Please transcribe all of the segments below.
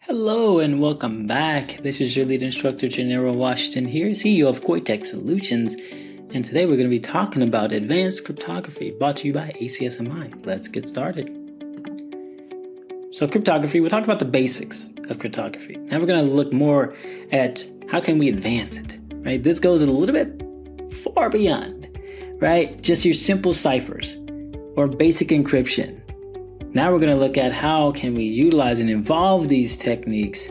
Hello and welcome back. This is your lead instructor, Gennaro Washington here, CEO of Cortex Solutions. And today we're going to be talking about advanced cryptography, brought to you by ACSMI. Let's get started. So cryptography, we'll talk about the basics of cryptography. Now we're going to look more at how can we advance it, right? This goes a little bit far beyond, right? Just your simple ciphers or basic encryption. Now we're going to look at how can we utilize and evolve these techniques,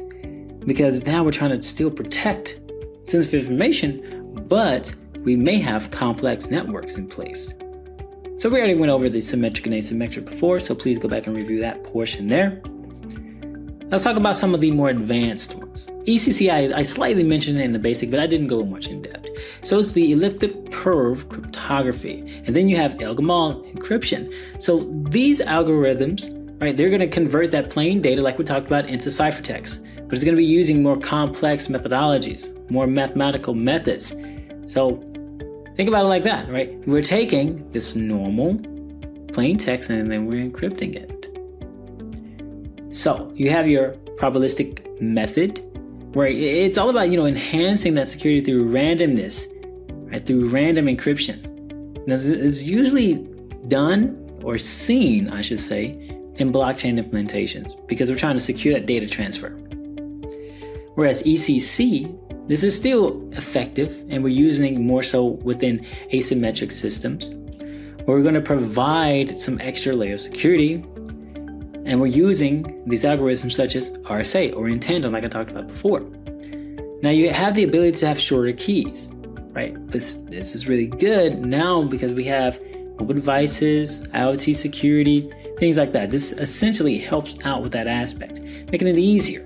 because now we're trying to still protect sensitive information, but we may have complex networks in place. So we already went over the symmetric and asymmetric before, so please go back and review that portion there. Let's talk about some of the more advanced ones. ECCI, I slightly mentioned it in the basic, but I didn't go much in depth. So it's the elliptic curve cryptography. And then you have Elgamal encryption. So these algorithms, right, they're going to convert that plain data like we talked about into ciphertext, but it's going to be using more complex methodologies, more mathematical methods. So think about it like that, right? We're taking this normal plain text and then we're encrypting it. So you have your probabilistic method, where it's all about, enhancing that security through randomness, right? Through random encryption. Now, this is usually done or seen, I should say, in blockchain implementations because we're trying to secure that data transfer. Whereas ECC, this is still effective and we're using more so within asymmetric systems, where we're going to provide some extra layer of security. And we're using these algorithms such as RSA or intent, like I talked about before. Now you have the ability to have shorter keys, right? This is really good now because we have mobile devices, IoT security, things like that. This essentially helps out with that aspect, making it easier,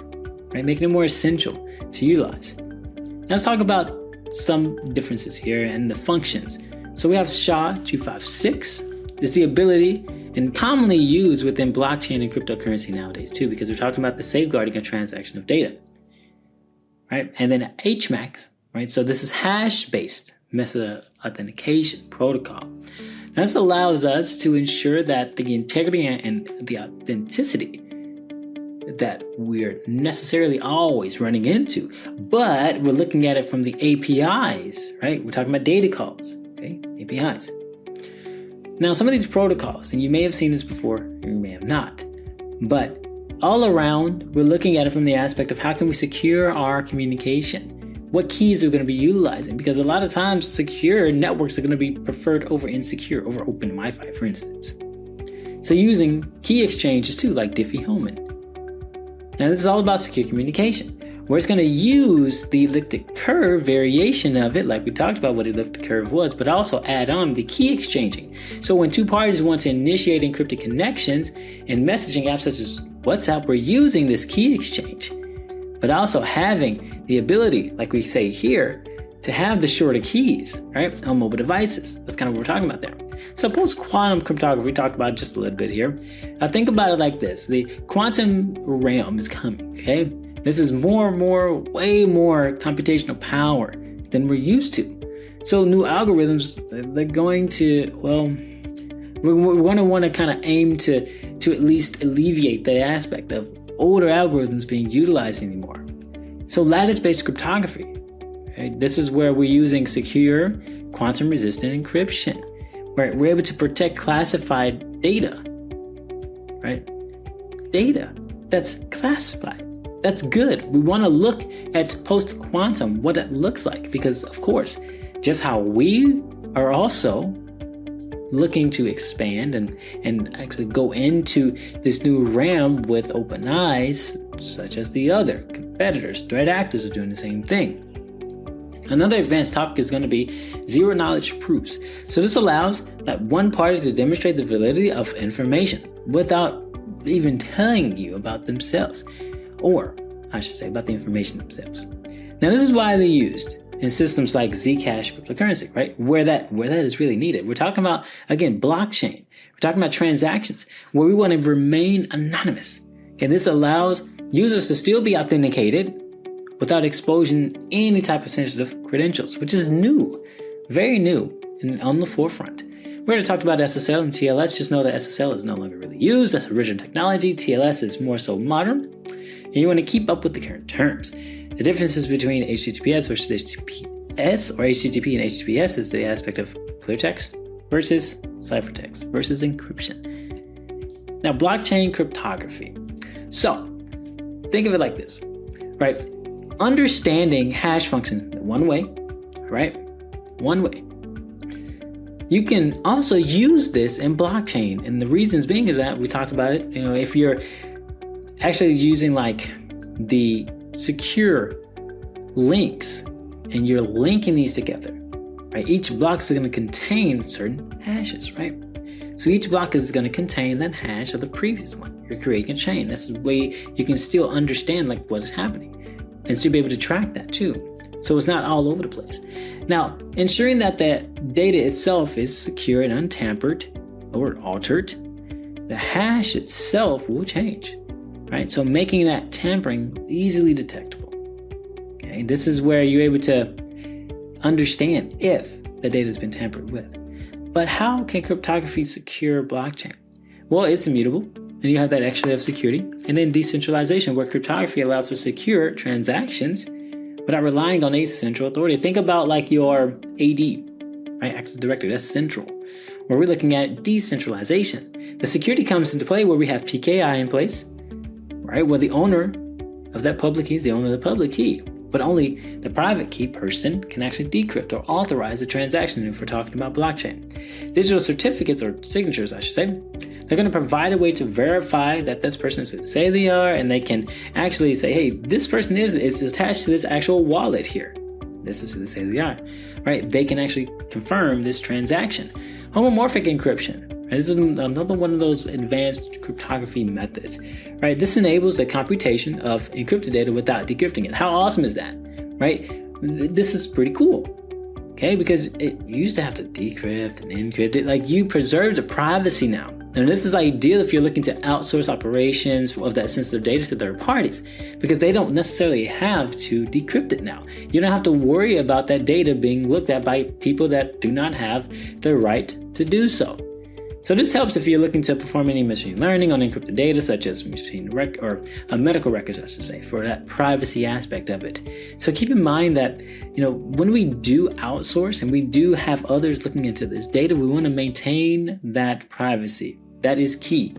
right? Making it more essential to utilize. Now let's talk about some differences here and the functions. So we have SHA-256 is the ability, and commonly used within blockchain and cryptocurrency nowadays too, because we're talking about the safeguarding a transaction of data, right? And then HMAX, right? So this is hash-based method of authentication protocol. Now this allows us to ensure that the integrity and the authenticity that we're necessarily always running into, but we're looking at it from the APIs, right? We're talking about data calls, okay? APIs. Now, some of these protocols, and you may have seen this before, or you may have not, but all around, we're looking at it from the aspect of how can we secure our communication? What keys are we going to be utilizing? Because a lot of times, secure networks are going to be preferred over insecure, over open Wi-Fi, for instance. So using key exchanges too, like Diffie-Hellman. Now, this is all about secure communication, where it's going to use the elliptic curve variation of it, like we talked about what elliptic curve was, but also add on the key exchanging. So when two parties want to initiate encrypted connections in messaging apps such as WhatsApp, we're using this key exchange, but also having the ability, like we say here, to have the shorter keys, right, on mobile devices. That's kind of what we're talking about there. So post-quantum cryptography, we talked about it just a little bit here. Now think about it like this. The quantum realm is coming, okay? This is way more computational power than we're used to. So new algorithms, they're going to, we're going to want to kind of aim to at least alleviate the aspect of older algorithms being utilized anymore. So lattice-based cryptography, right? This is where we're using secure, quantum-resistant encryption, where we're able to protect classified data, right? Data that's classified. That's good. We want to look at post-quantum, what that looks like, because of course, just how we are also looking to expand and actually go into this new realm with open eyes, such as the other competitors, threat actors are doing the same thing. Another advanced topic is going to be zero knowledge proofs. So this allows that one party to demonstrate the validity of information without even telling you about themselves. Or, I should say, about the information themselves. Now, this is widely used in systems like Zcash cryptocurrency, right? Where that is really needed. We're talking about, again, blockchain. We're talking about transactions where we want to remain anonymous. Okay, this allows users to still be authenticated without exposing any type of sensitive credentials, which is new, very new, and on the forefront. We're going to talk about SSL and TLS. Just know that SSL is no longer really used. That's original technology. TLS is more so modern. and you want to keep up with the current terms. The differences between HTTPS versus HTTPS, or HTTP and HTTPS, is the aspect of clear text versus ciphertext versus encryption. Now, blockchain cryptography. So, think of it like this, right? Understanding hash functions one way, right? One way. You can also use this in blockchain, and the reasons being is that we talked about it. If you're actually using like the secure links and you're linking these together, right? Each block is going to contain certain hashes, right? So each block is going to contain that hash of the previous one. You're creating a chain. That's the way you can still understand like what is happening, and still be able to track that too. So it's not all over the place. Now, ensuring that that data itself is secure and untampered or altered, the hash itself will change, right? So making that tampering easily detectable. Okay, this is where you're able to understand if the data has been tampered with. But how can cryptography secure blockchain? Well, it's immutable, and you have that extra layer of security. And then decentralization, where cryptography allows for secure transactions without relying on a central authority. Think about like your AD, right? Active Directory, that's central. Where we're looking at decentralization. The security comes into play where we have PKI in place, right? Where the owner of that public key is the owner of the public key, but only the private key person can actually decrypt or authorize a transaction if we're talking about blockchain. Digital certificates, or signatures, I should say, they're going to provide a way to verify that this person is who they say they are, and they can actually say, hey, this person is attached to this actual wallet here. This is who they say they are, right? They can actually confirm this transaction. Homomorphic encryption, right? This is another one of those advanced cryptography methods, right? This enables the computation of encrypted data without decrypting it. How awesome is that, right? This is pretty cool. Okay, because it used to have to decrypt and encrypt it. Like, you preserve the privacy now. And this is ideal if you're looking to outsource operations of that sensitive data to third parties, because they don't necessarily have to decrypt it now. You don't have to worry about that data being looked at by people that do not have the right to do so. So this helps if you're looking to perform any machine learning on encrypted data, such as medical records, I should say, for that privacy aspect of it. So keep in mind that, when we do outsource and we do have others looking into this data, we want to maintain that privacy. That is key.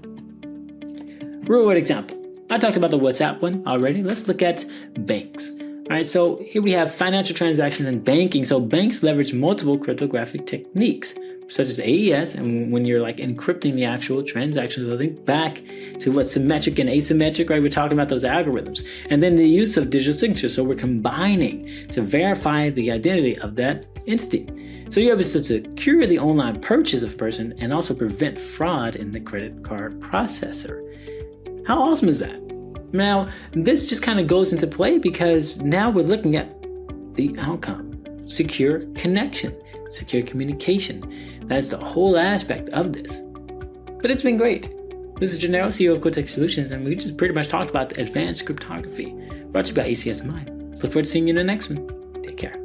Real world example. I talked about the WhatsApp one already. Let's look at banks. All right, so here we have financial transactions and banking. So banks leverage multiple cryptographic techniques, such as AES, and when you're like encrypting the actual transactions. I think back to what symmetric and asymmetric, right? We're talking about those algorithms. And then the use of digital signatures. So we're combining to verify the identity of that entity. So you're able to secure the online purchase of a person and also prevent fraud in the credit card processor. How awesome is that? Now, this just kind of goes into play because now we're looking at the outcome. Secure connection, secure communication. That's the whole aspect of this. But it's been great. This is Gennaro, CEO of Cortex Solutions, and we just pretty much talked about advanced cryptography, brought to you by ACSMI. Look forward to seeing you in the next one. Take care.